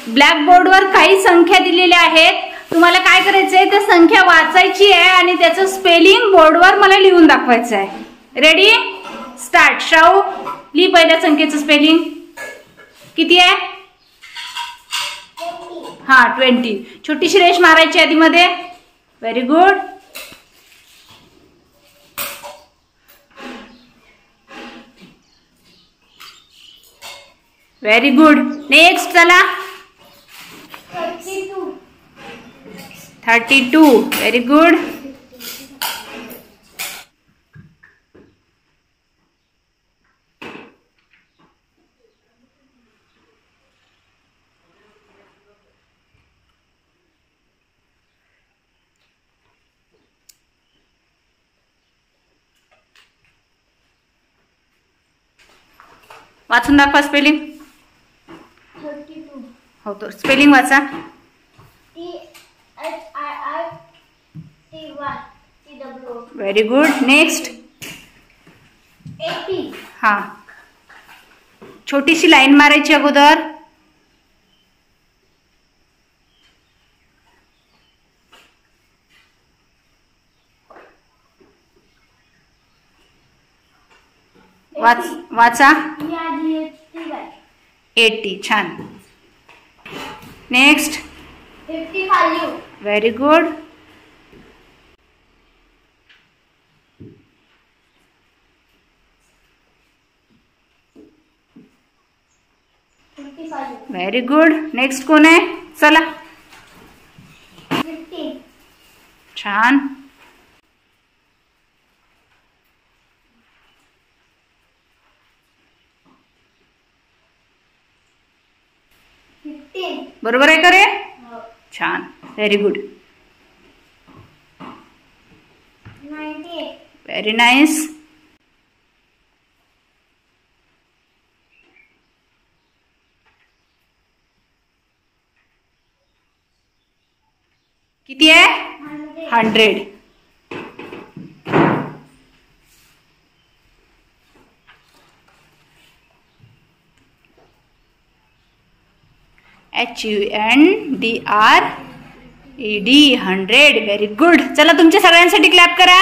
Black बोर्डवर काही संख्या दिलेल्या आहेत. तुम्हाला काय करायचंय, त्या संख्या वाचायची आहे आणि त्याचं स्पेलिंग बोर्डवर मला लिहून दाखवायचं आहे. Ready, start. श्राऊ, लिही पहिल्या संख्येचं स्पेलिंग. किती आहे? हा, 20. छोटीशी रेष मारायची आधी मध्ये. Very good. Very good. Next चला. 32. Very good. वाचून दाखवा स्पेलिंग. हो, तो स्पेलिंग वाचा. Very good. नेक्स्ट. 80. हा, छोटीशी लाईन मारायची अगोदर. वाचा. 80. छान. Next. 55. Very good. Very good. Next कोण आहे? चला. 50. छान. बरोबर आहे का रे? छान. Very good. 98. Very nice. किती आहे? 100. HUNDRED. 100. Very good. चला, तुमच्या सगळ्यांसाठी क्लॅप करा.